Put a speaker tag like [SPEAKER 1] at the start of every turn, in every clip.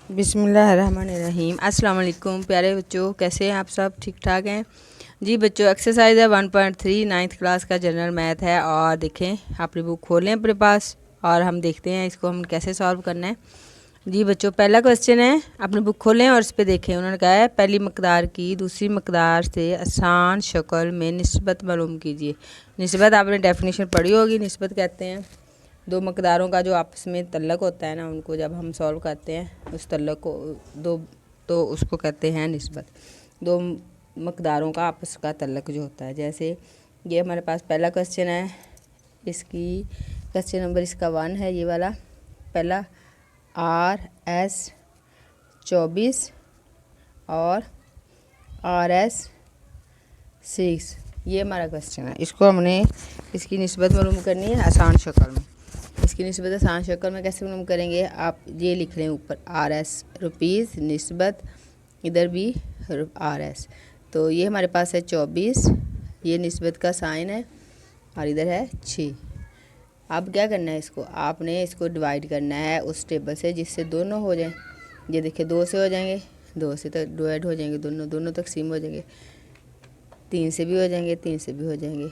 [SPEAKER 1] बिस्मिल्लाहिर्रहमानिर्रहीम। अस्सलाम वालेकुम प्यारे बच्चों, कैसे हैं आप सब? ठीक ठाक हैं जी बच्चों। एक्सरसाइज है 1.3 नाइन्थ क्लास का जनरल मैथ है। और देखें, अपनी बुक खोलें अपने पास और हम देखते हैं इसको हम कैसे सॉल्व करना है। जी बच्चों, पहला क्वेश्चन है, अपनी बुक खोलें और इस पर देखें। उन्होंने कहा है पहली मकदार की दूसरी मकदार से आसान शक्ल में निस्बत मालूम कीजिए। निस्बत आपने डेफिनेशन पढ़ी होगी। निस्बत कहते हैं दो मकदारों का जो आपस में तल्लक होता है ना, उनको जब हम सॉल्व करते हैं उस तल्लक को तो उसको कहते हैं निस्बत। दो मकदारों का आपस का तल्लक जो होता है, जैसे ये हमारे पास पहला क्वेश्चन है, इसकी क्वेश्चन नंबर इसका 1 है, ये वाला पहला। RS 24 और RS 6, ये हमारा क्वेश्चन है। इसको हमने इसकी निस्बत मालूम करनी है आसान शक्ल में। इसकी निस्बत आसान शक्ल में कैसे मालूम करेंगे? आप ये लिख लें ऊपर RS रुपीज़, निस्बत इधर भी RS। तो ये हमारे पास है 24, ये निस्बत का साइन है, और इधर है 6। अब क्या करना है, इसको आपने इसको डिवाइड करना है उस टेबल से जिससे दोनों हो जाएं। ये देखिए 2 से हो जाएंगे, 2 से तो डिवाइड हो जाएंगे, दोनों तकसीम हो जाएंगे। 3 से भी हो जाएंगे, 3 से भी हो जाएंगे।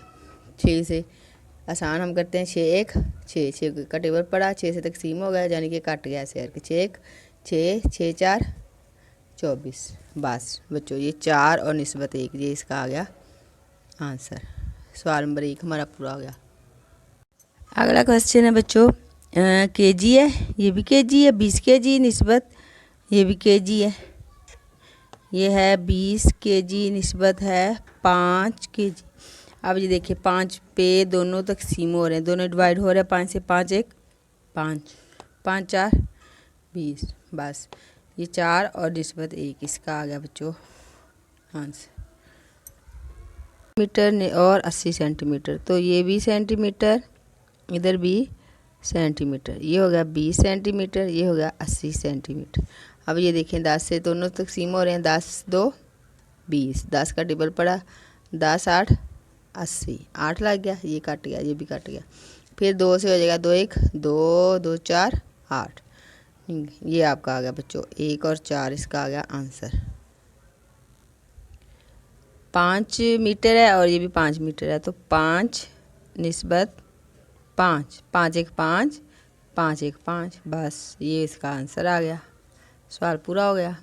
[SPEAKER 1] 6 से आसान हम करते हैं, 6 1 6, 6 का टेबल पड़ा, 6 से तकसीम हो गया, यानी कि कट गया ऐसे करके। 6 1 6, 6 4 24। बस बच्चों, ये 4 और निस्बत 1, ये इसका आ गया आंसर। सवाल नंबर 1 हमारा पूरा हो गया। अगला क्वेश्चन है बच्चों, केजी है, ये भी केजी है, 20 केजी, निस्बत ये भी केजी है। ये है 20 केजी, निस्बत है 5 केजी। अब ये देखिए 5 पे दोनों तकसीम हो रहे हैं, दोनों डिवाइड हो रहे हैं। 5 से 5 1 5, 5 4 20। बस ये 4 और निस्बत 1, इसका आ गया बच्चों आंसर। मीटर और 80 सेंटीमीटर, तो ये भी सेंटीमीटर, इधर भी सेंटीमीटर, ये हो गया 20 सेंटीमीटर, ये हो गया 80 सेंटीमीटर। अब ये देखें 10 से दोनों तकसीम हो रहे हैं, 10 2 20, 10 का टेबल पड़ा, 10 8 80, 8 लग गया, ये कट गया, ये भी कट गया। फिर 2 से हो जाएगा 2 1 2 2 4 8, ये आपका आ गया बच्चों 1 और 4, इसका आ गया आंसर। 5 मीटर है और ये भी 5 मीटर है, तो 5 निस्बत 5, 5 1 5 5 1 5, बस ये इसका आंसर आ गया। सवाल पूरा हो गया।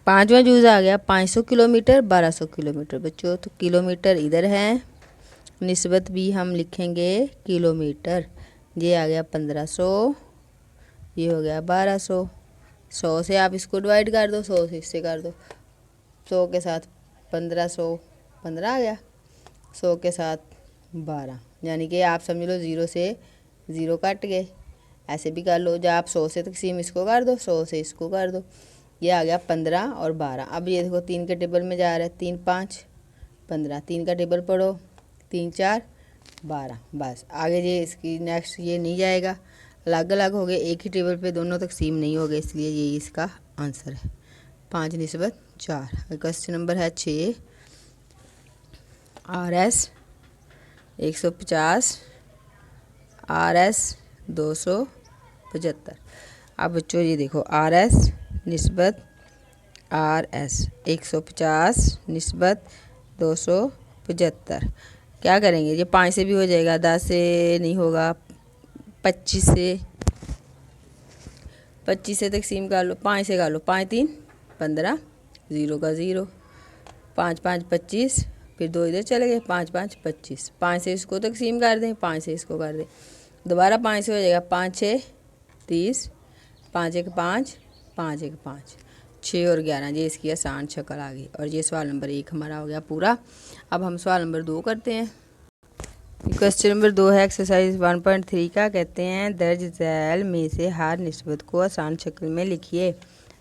[SPEAKER 1] 5वां जूज़ आ गया 500 किलोमीटर 1200 किलोमीटर बच्चों। तो किलोमीटर इधर है, निस्बत भी हम लिखेंगे किलोमीटर। ये आ गया 1500, ये हो गया 1200। 100 से आप इसको डिवाइड कर दो, 100 से इससे कर दो, 100 के साथ 1500, 15 आ गया, 100 के साथ 12, यानी कि आप समझ लो 0 से 0 कट गए। ऐसे भी कर लो, जब आप 100 से तकसीम इसको कर दो, 100 से इसको कर दो, ये आ गया 15 और 12। अब ये देखो 3 के टेबल में जा रहा है, 3 5 15, 3 का टेबल पढ़ो, 3 4 12। बस आगे ये इसकी नेक्स्ट ये नहीं जाएगा, अलग अलग हो गए, एक ही टेबल पे दोनों तकसीम नहीं हो गए, इसलिए ये इसका आंसर है 5 निस्बत 4। क्वेश्चन नंबर है 6, RS 150 RS 275। अब बच्चों ये देखो RS निस्बत RS 150 निस्बत 275, क्या करेंगे? ये 5 से भी हो जाएगा, 10 से नहीं होगा, 25 से तकसीम कर लो, 5 से कर लो, 5 3 15, 0 का 0, 5 5 25, फिर 2 इधर चले गए, 5 5 25, 5 से इसको तकसीम कर दें, 5 से इसको कर दें, दोबारा 5 से हो जाएगा, 5 6 30, 5 1 5 5 1 5, 6 और 11, ये इसकी आसान शक्ल आ गई। और ये सवाल नंबर 1 हमारा हो गया पूरा। अब हम सवाल नंबर 2 करते हैं। क्वेश्चन नंबर 2 है एक्सरसाइज 1.3 का, कहते हैं दर्ज झैल में से हर निस्बत को आसान शक्ल में लिखिए।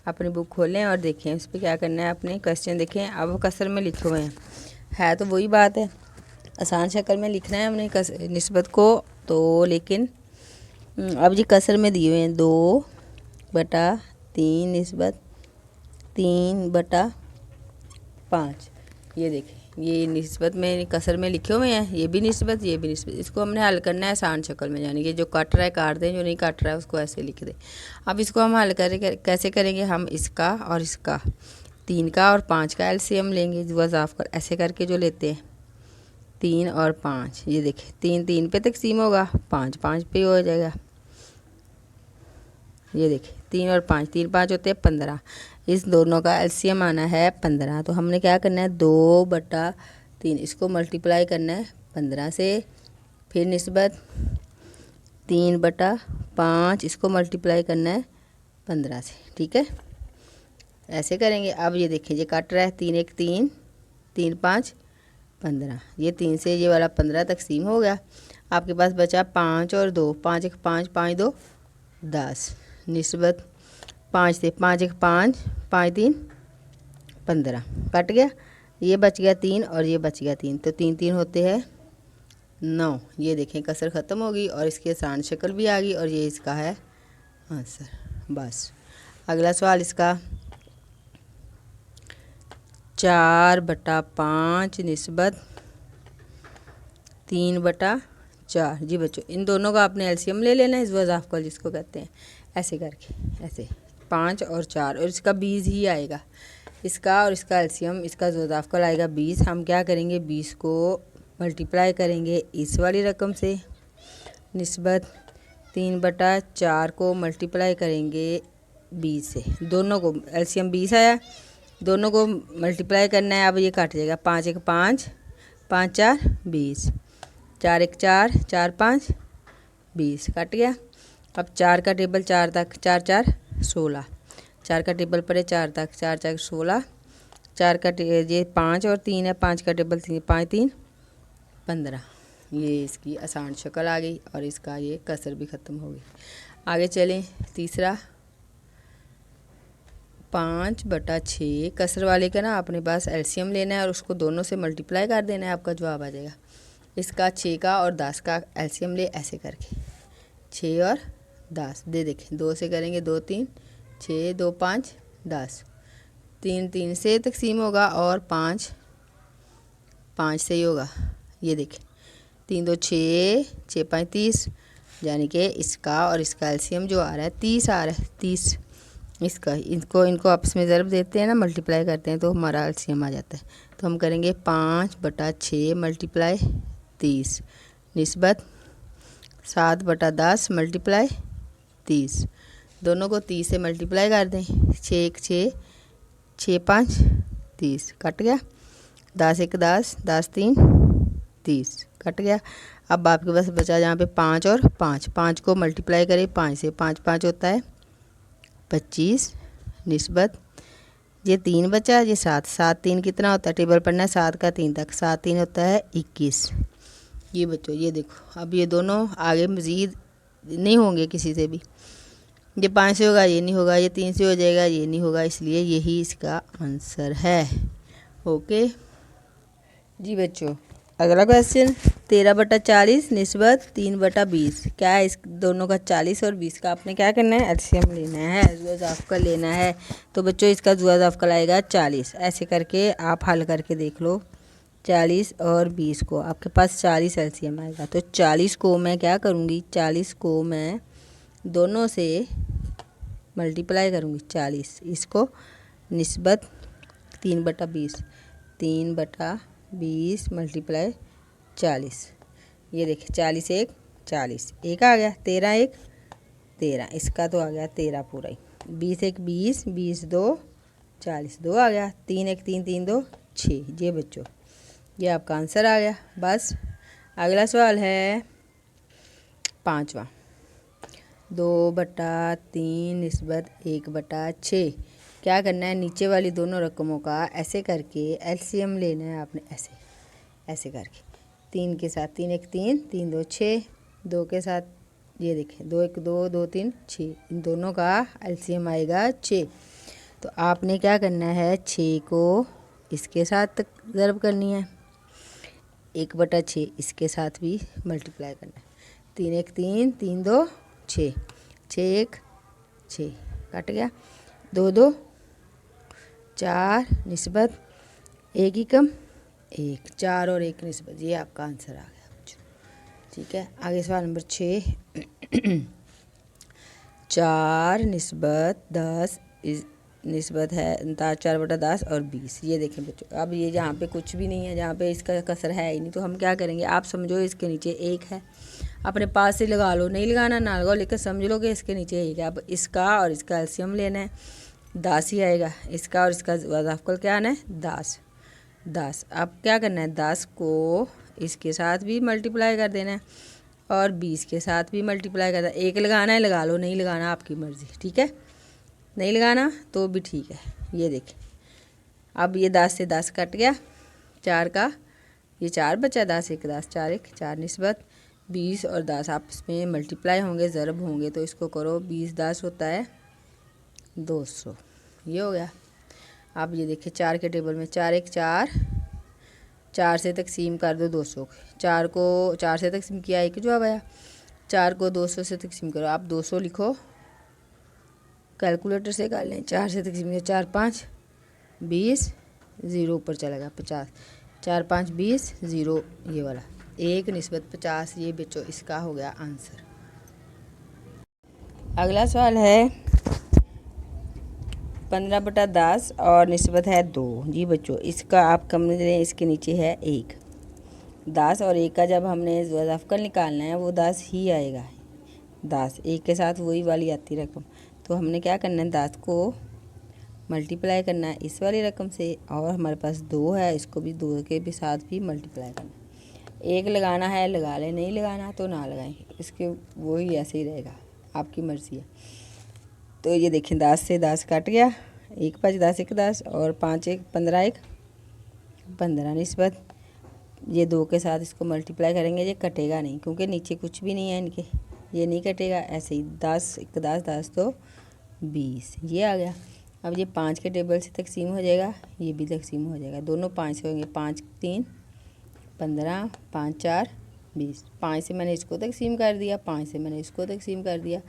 [SPEAKER 1] अपनी बुक खोलें और देखें इस पर क्या करना है। अपने क्वेश्चन देखें, अब कसर में लिखे हुए है तो वही बात है, आसान शक्ल में लिखना है हमने निस्बत को। तो लेकिन अब ये कसर में दिए हुए हैं 2/3 निस्बत 3/5। ये देखें, ये निस्बत में कसर में लिखे हुए हैं, ये भी निस्बत, ये भी निस्बत। इसको हमने हल करना है आसान शक्ल में, यानी कि जो कट रहा है काट दें, जो नहीं काट रहा है उसको ऐसे लिख दें। अब इसको हम हल करेंगे, कैसे करेंगे, हम इसका और इसका 3 का और 5 का एलसीएम लेंगे, वज़ाफ़ कर ऐसे करके जो लेते हैं 3 और 5, ये देखिए 3 3 पे तकसीम होगा, 5 5 पे हो जाएगा। ये देखिए 3 और 5, 3 5 होते हैं 15। इस दोनों का एलसीएम आना है 15। तो हमने क्या करना है, 2/3 इसको मल्टीप्लाई करना है 15 से, फिर निस्बत 3/5 इसको मल्टीप्लाई करना है 15 से। ठीक है, ऐसे करेंगे। अब ये देखिए ये काट रहा है, 3 1 3, 3 5 15, ये 3 से ये वाला 15 तकसीम हो गया। आपके पास बचा 5 और 2, 5 1 5, 5 2 10, निस्बत 5 से, 5 1 5, 5 3 15, कट गया। ये बच गया 3 और ये बच गया 3, तो 3 3 होते हैं 9। ये देखें कसर ख़त्म होगी और इसकी आसान शक्ल भी आ गई और ये इसका है आंसर। बस अगला सवाल इसका 4/5 निस्बत 3/4। जी बच्चों, इन दोनों का आपने एलसीएम ले लेना है, इस वज़ाफ़ को जिसको कहते हैं, ऐसे करके, ऐसे 5 और 4, और इसका 20 ही आएगा। इसका और इसका एलसीएम, इसका वज़ाफ़ का आएगा 20। हम क्या करेंगे, 20 को मल्टीप्लाई करेंगे इस वाली रकम से, निस्बत 3/4 को मल्टीप्लाई करेंगे 20 से। दोनों को एलसीएम 20 आया, दोनों को मल्टीप्लाई करना है। अब ये काट जाएगा, 5 1 5, 5 4 20, 4 1 4, 4 5 20, कट गया। अब 4 का टेबल 4 तक, 4 4 16, 4 का टेबल पर है 4 तक, 4 4 16, 4 का ये 5 और 3 है, 5 का टेबल 3, 5 3 15। ये इसकी आसान शक्ल आ गई और इसका ये कसर भी ख़त्म हो गई। आगे चलें, तीसरा 5/6, कसर वाले का ना अपने पास एलसीएम लेना है और उसको दोनों से मल्टीप्लाई कर देना है, आपका जवाब आ जाएगा। इसका 6 का और 10 का एलसीएम ले, ऐसे करके 6 और 10 दे देखें, 2 से करेंगे 2 3, 6 2 5 10, 3 3 से तकसीम होगा और 5 5 से ही होगा। ये देखें 3 2 6, 6 5 30, यानी कि इसका और इसका एलसीएम जो आ रहा है 30 आ रहा है, 30। इसका इनको आपस में ज़रब देते हैं ना, मल्टीप्लाई करते हैं तो हमारा एलसीएम आ जाता है। तो हम करेंगे 5/6 मल्टीप्लाई 30, निस्बत 7/10 मल्टीप्लाई 30। दोनों को 30 से मल्टीप्लाई कर दें, 6 1 6, 6 5 30, कट गया। 10 1 10, 10 3 30, कट गया। अब आपके पास बचा जहाँ पे 5 और 5, 5 को मल्टीप्लाई करें 5 से, 5 5 होता है 25, निस्बत ये 3 बचा, ये 7, 7 3 कितना होता है, टेबल पढ़ना है 7 का 3 तक, 7 3 होता है 21। ये बच्चों ये देखो, अब ये दोनों आगे मज़ीद नहीं होंगे किसी से भी, ये 5 से होगा ये नहीं होगा, ये 3 से हो जाएगा ये नहीं होगा, इसलिए यही इसका आंसर है। ओके जी बच्चों, अगला क्वेश्चन 13/40 निस्बत 3/20। क्या है, इस दोनों का 40 और 20 का आपने क्या करना है, एलसीएम लेना है, ज़ुआज़ का लेना है। तो बच्चों इसका ज़ुआज़ का आएगा 40। ऐसे करके आप हल करके देख लो, 40 और 20 को, आपके पास 40 एलसीएम आएगा। तो 40 को मैं क्या करूँगी, 40 को मैं दोनों से मल्टीप्लाई करूँगी 40, इसको निस्बत 3/20, 3/20 मल्टीप्लाई 40। ये देखिए 40 1 40, एक आ गया, 13 1 13, इसका तो आ गया 13 पूरा ही, 20 1 20, 20 2 40, 2 आ गया, 3 1 3 3 2 6। ये बच्चों ये आपका आंसर आ गया। बस अगला सवाल है 5वां, 2/3 निस्बत 1/6। क्या करना है, नीचे वाली दोनों रकमों का ऐसे करके एलसीएम लेना है आपने, ऐसे ऐसे करके, 3 के साथ 3 1 3, 3 2 6, 2 के साथ ये देखें 2 1 2, 2 3 6, इन दोनों का एलसीएम आएगा 6। तो आपने क्या करना है, 6 को इसके साथ ज़रब करनी है, 1/6 इसके साथ भी मल्टीप्लाई करना है, 3 1 3, 3 2 6, 6 1 6, कट गया, 2 2 4, निस्बत 1 ही कम 1, 4 और 1 निस्बत, ये आपका आंसर आ गया बच्चों। ठीक है, आगे सवाल नंबर 6 4 निस्बत 10 निस्बत है 4/10 और 20। ये देखें बच्चों, अब ये जहाँ पे कुछ भी नहीं है, जहाँ पे इसका कसर है ही नहीं, तो हम क्या करेंगे, आप समझो इसके नीचे 1 है, अपने पास से लगा लो, नहीं लगाना ना लगाओ, लेकिन समझ लो कि इसके नीचे 1 है। अब इसका और इसका एलसीएम लेना है, 10 ही आएगा। इसका और इसका वज़ाफ़ल क्या आना है, 10। अब क्या करना है, 10 को इसके साथ भी मल्टीप्लाई कर देना है और 20 के साथ भी मल्टीप्लाई कर देना है। 1 लगाना है लगा लो, नहीं लगाना आपकी मर्ज़ी, ठीक है, नहीं लगाना तो भी ठीक है। ये देखें, अब ये 10 से 10 कट गया, 4 का ये 4 बचा, 10 1 10, 4 1 4 निस्बत 20 और 10 आपस में मल्टीप्लाई होंगे, ज़रब होंगे, तो इसको करो, 20 10 होता है 200। ये हो गया। अब ये देखिए 4 के टेबल में 4 1 4, 4 से तकसीम कर दो 200, 4 को 4 से तकसीम किया 1 जवाब आया, 4 को 200 से तकसीम करो, आप 200 लिखो, कैलकुलेटर से कर लें, 4 से तकसीम किया 4 5 20, 0 ऊपर चला गया 50, 4 5 20, 0 ये वाला 1 निस्बत 50, ये बच्चों इसका हो गया आंसर। अगला सवाल है 15/10 और निस्बत है 2। जी बच्चों, इसका आप कम लें, इसके नीचे है 1। 10 और 1 का जब हमने वज़ाफ़ल निकालना है वो 10 ही आएगा, 10 1 के साथ वही वाली आती रकम, तो हमने क्या करना है, 10 को मल्टीप्लाई करना है इस वाली रकम से, और हमारे पास 2 है, इसको भी 2 के भी साथ भी मल्टीप्लाई करना है। 1 लगाना है लगा लें, नहीं लगाना तो ना लगाएं, इसके वही ऐसे ही रहेगा, आपकी मर्ज़ी है। तो ये देखें 10 से 10 कट गया, 1 5 10 1 10 और 5 1 15 1 15 निस्बत, ये 2 के साथ इसको मल्टीप्लाई करेंगे, ये कटेगा नहीं क्योंकि नीचे कुछ भी नहीं है इनके, ये नहीं कटेगा, ऐसे ही 10 1 10 10 तो 20, ये आ गया। अब ये 5 के टेबल से तकसीम हो जाएगा, ये भी तकसीम हो जाएगा, दोनों 5 से होंगे, 5 3 15, 5 4 20, 5 से मैंने इसको तकसीम कर दिया, 5 से मैंने इसको तकसीम कर दिया,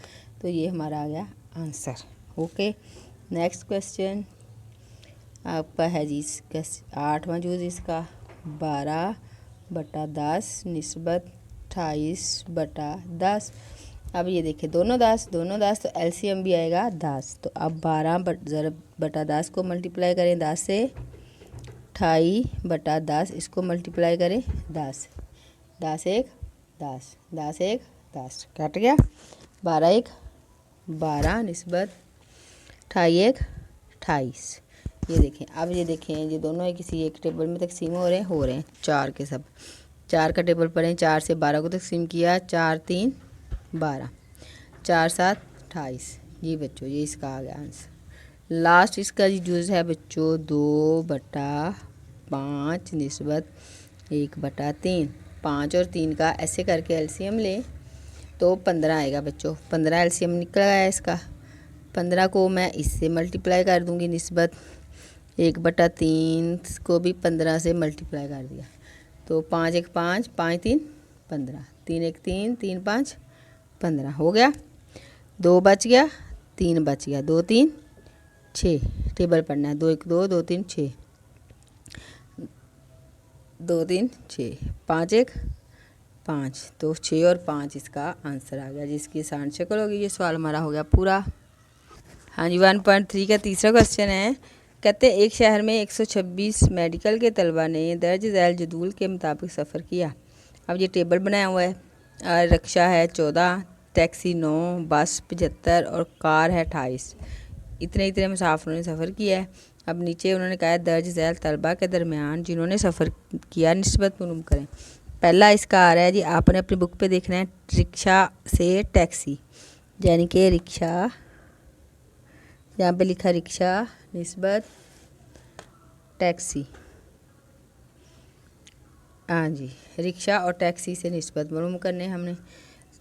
[SPEAKER 1] तो ये हमारा आ गया आंसर। ओके, नेक्स्ट क्वेश्चन आपका है जी 8वां जूज़ इसका 12/10 निस्बत 28/10। अब ये देखिए दोनों 10 तो एलसीएम भी आएगा 10, तो अब 12/10 को मल्टीप्लाई करें 10 से, 28/10 इसको मल्टीप्लाई करें 10, 10 1 10, 10 1 10 कट गया, 12 1 12 निस्बत 28 1 28। ये देखें, अब ये देखें, ये दोनों किसी एक टेबल में तकसीम हो रहे हैं 4 के सब, 4 का टेबल पढ़ें, 4 से 12 को तकसीम किया, 4 3 12, 4 7 28। जी बच्चों, ये इसका आ गया आंसर। लास्ट इसका जी जूज़ है बच्चों 2/5 निस्बत 1/3। 5 और 3 का ऐसे करके एलसीएम लें तो 15 आएगा बच्चों, 15 एलसीएम निकल आया इसका, 15 को मैं इससे मल्टीप्लाई कर दूंगी, निस्बत 1/3 को भी 15 से मल्टीप्लाई कर दिया, तो 5 1 5 5 3 15, 3 1 3 3 5 15 हो गया, 2 बच गया, 3 बच गया, 2 3 6, टेबल पढ़ना है, 2 1 2 2 3 6, 2 3 6, 5 1 5, तो 6 और 5 इसका आंसर आ गया, जिसकी आसान शक्ल होगी। ये सवाल हमारा हो गया पूरा। हाँ जी, 1.3 का तीसरा क्वेश्चन है, कहते हैं एक शहर में 126 मेडिकल के तलबा ने दर्ज झैल जदूल के मुताबिक सफ़र किया। अब ये टेबल बनाया हुआ है, रिक्शा है 14, टैक्सी 9, बस 75 और कार है 28। इतने मुसाफिरों ने सफ़र किया है। अब नीचे उन्होंने कहा है दर्ज झैल तलबा के दरमियान जिन्होंने सफ़र किया निस्बत मालूम करें। पहला इसका आ रहा है जी, आपने अपनी बुक पे देखना है, रिक्शा से टैक्सी, यानी कि रिक्शा, यहाँ पे लिखा रिक्शा निस्बत टैक्सी। हाँ जी, रिक्शा और टैक्सी से निस्बत मालूम करने हमने।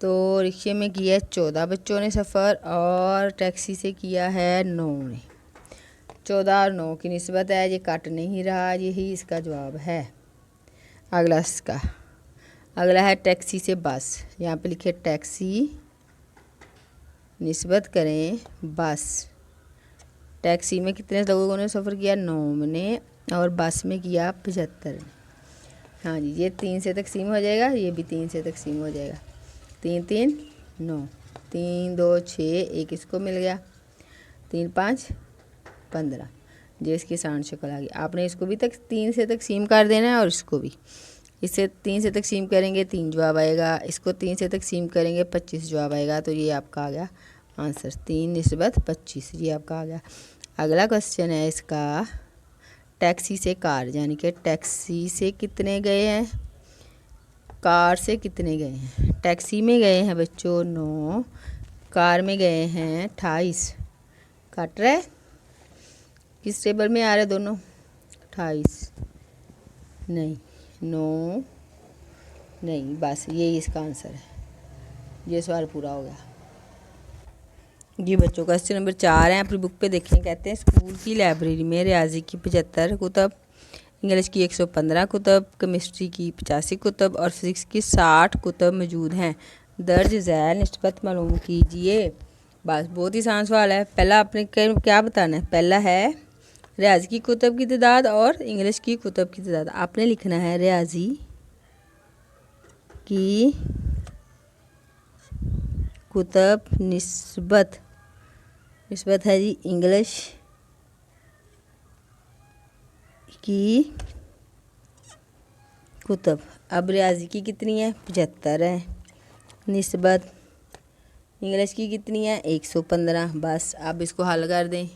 [SPEAKER 1] तो रिक्शे में किया है 14 बच्चों ने सफ़र और टैक्सी से किया है 9 ने। 14 और 9 की निस्बत है, ये काट नहीं रहा, यही इसका जवाब है। अगला है टैक्सी से बस, यहाँ पे लिखे टैक्सी निस्बत करें बस। टैक्सी में कितने लोगों ने सफ़र किया, 9 ने, और बस में किया 75 ने। हाँ जी, ये 3 से तकसीम हो जाएगा, ये भी 3 से तकसीम हो जाएगा। 3 3 9, 3 2 6, एक इसको मिल गया, 3 5 15। ये इसकी आसान शक्ल आ गई। आपने इसको भी 3 से तकसीम कर देना है और इसको भी। इससे 3 से तकसीम करेंगे 3 जवाब आएगा, इसको 3 से तकसीम करेंगे 25 जवाब आएगा। तो ये आपका आ गया आंसर, 3 निस्बत 25, ये आपका आ गया। अगला क्वेश्चन है इसका, टैक्सी से कार, यानी कि टैक्सी से कितने गए हैं, कार से कितने गए हैं। टैक्सी में गए हैं बच्चों 9, कार में गए हैं 28। काट रहा है, किस टेबल में आ रहे दोनों, 28 नहीं, 9 नहीं, बस यही इसका आंसर है। ये सवाल पूरा हो गया जी बच्चों। क्वेश्चन नंबर 4 है, अपनी बुक पे देखें। कहते हैं स्कूल की लाइब्रेरी में रियाजी की 75 कुतब, इंग्लिश की 115 कुतब, केमिस्ट्री की 85 कुतब और फिज़िक्स की 60 कुतब मौजूद हैं। दर्ज झैल निस्बत मालूम कीजिए। बस बहुत ही आसान सवाल है। पहला आपने क्या बताना है, पहला है रियाजी की कुतब की तादाद और इंग्लिश की कुतब की तादाद। आपने लिखना है रियाजी की कुतब निस्बत है जी इंग्लिश की कुतब। अब रियाजी की कितनी है, 75 है। निस्बत इंग्लिश की कितनी है, 115। बस अब इसको हल कर दें,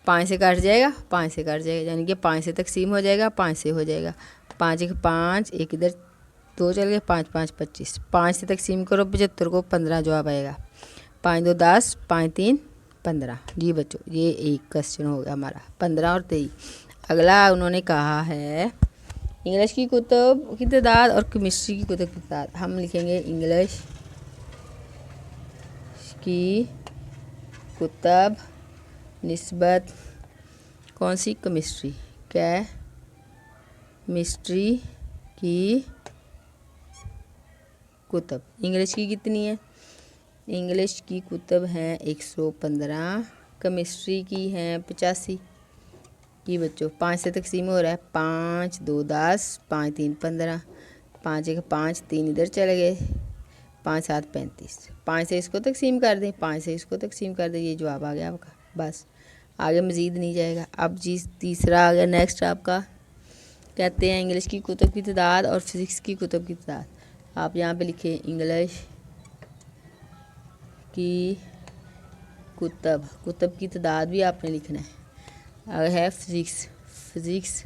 [SPEAKER 1] 5 से कट जाएगा, 5 से कट जाएगा, यानी कि 5 से तकसीम हो जाएगा, 5 से हो जाएगा। 5 1 5, एक इधर 2 चल गए, 5 5 25। 5 से तकसीम करो 75 को, 15 जवाब आएगा। 5 2 10, 5 3 15। जी बच्चों, ये एक क्वेश्चन हो गया हमारा, 15 और 23। अगला उन्होंने कहा है इंग्लिश की कुतब की तादाद और केमिस्ट्री की कुतब की तादाद। हम लिखेंगे इंग्लिश की कुतब निस्बत कौन सी, केमिस्ट्री, केमिस्ट्री की कुतब। इंग्लिश की कितनी है, इंग्लिश की कुतब हैं 115, केमिस्ट्री की हैं 85। की बच्चों 5 से तकसीम हो रहा है, 5 2 10, 5 3 15, 5 1 5, 3 इधर चले गए, 5 7 35। 5 से इसको तकसीम कर दें, 5 से इसको तकसीम कर दें, ये जवाब आ गया आपका। बस आगे मज़ीद नहीं जाएगा। अब जी तीसरा आ गया नेक्स्ट आपका, कहते हैं इंग्लिश की कुतब की तादाद और फिज़िक्स की कुतब की तादाद। आप यहाँ पे लिखें इंग्लिश की कुतब की तादाद भी आपने लिखना है। अगर है फिज़िक्स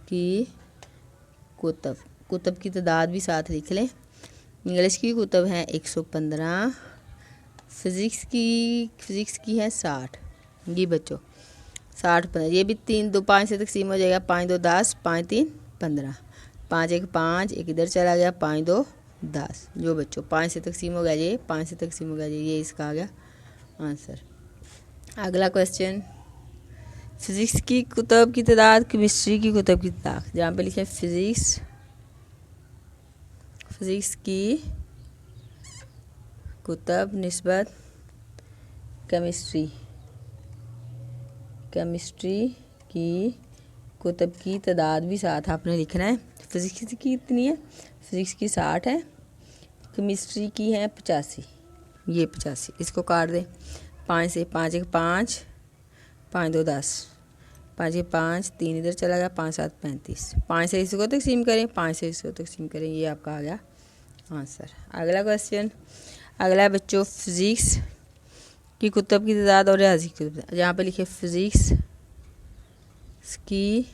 [SPEAKER 1] की कुतब की तादाद भी साथ लिख लें। इंग्लिश की कुतब हैं 115, फिज़िक्स की है 60। जी बच्चों 60 15, ये भी 3 2 5 से तकसीम हो जाएगा। 5 2 10, 5 3 15, 5 1 5, एक इधर चला गया, 5 2 10। जो बच्चों 5 से तकसीम हो गया, ये 5 से तकसीम हो गया, ये इसका आ गया आंसर। अगला क्वेश्चन, फिज़िक्स की कुतब की तादाद, केमिस्ट्री की कुतब की तादाद। जहाँ पे लिखे फिज़िक्स की कुतब निस्बत केमिस्ट्री की कुतब की तादाद भी साथ आपने लिखना है। फिज़िक्स की कितनी है, फिज़िक्स की 60 है, केमिस्ट्री की है 85। ये 85, इसको काट दें। 5 से 5 1 5, 5 2 10, 5 1 5, 3 इधर चला गया, 5 7 35। 5 से इसको तकसीम करें, 5 से इसको तकसीम करें, ये आपका आ गया आंसर। अगला क्वेश्चन, अगला है बच्चों फिज़िक्स की कुतब की तादाद और रियाजी की कुतब। जहाँ पे लिखे फिज़िक्स की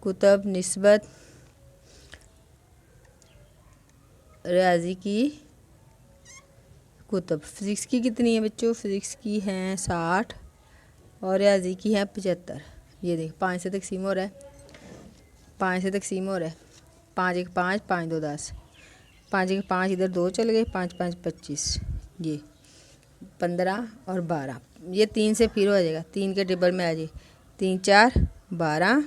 [SPEAKER 1] कुतब निस्बत रियाजी की कुतब। फिज़िक्स की कितनी है बच्चों, फिज़िक्स की हैं 60 और रियाजी की है 75। ये देख 5 से तकसीम हो रहा है, 5 से तकसीम हो रहा है। 5 1 5, 5 2 10, 5 1 5, इधर 2 चल गए, 5 5 25। ये 15 और 12, ये 3 से फिर हो जाएगा, 3 के टेबल में आ जाए। 3 4 12,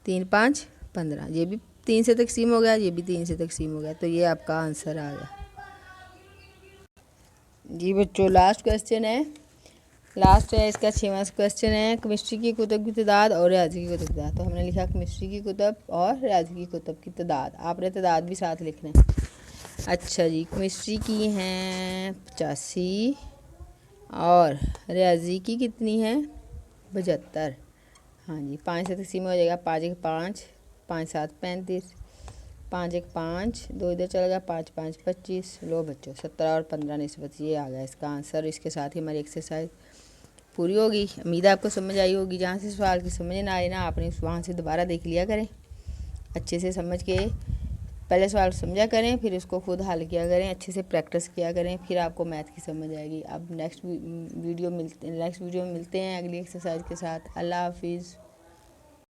[SPEAKER 1] 3 5 15, ये भी 3 से तकसीम हो गया, ये भी 3 से तकसीम हो गया। तो ये आपका आंसर आ गया जी बच्चों। लास्ट क्वेश्चन है, लास्ट है इसका 6वां क्वेश्चन है, केमिस्ट्री की कुतुब की तादाद और रियाजी की कुतुब की तादाद। तो हमने लिखा केमिस्ट्री की कुतुब और रियाजी की कुतुब की तादाद, आपने तादाद भी साथ लिखना है। अच्छा जी, केमिस्ट्री की हैं 85 और रियाजी की कितनी है 75। हाँ जी, 5 से तकसीम हो जाएगा, 5 1 5, 5 7 35, 5 1 5, 2 इधर चला गया, 5 5 25। लो बच्चों 17 और 15 निस्बत, ये आ गया इसका आंसर। इसके साथ ही हमारी एक्सरसाइज पूरी होगी। उम्मीद है आपको समझ आई होगी। जहाँ से सवाल की समझ ना आए ना, आपने वहाँ से दोबारा देख लिया करें, अच्छे से समझ के पहले सवाल समझा करें, फिर उसको खुद हल किया करें, अच्छे से प्रैक्टिस किया करें, फिर आपको मैथ की समझ आएगी। अब नेक्स्ट वीडियो में मिलते हैं अगली एक्सरसाइज के साथ। अल्लाह हाफिज़।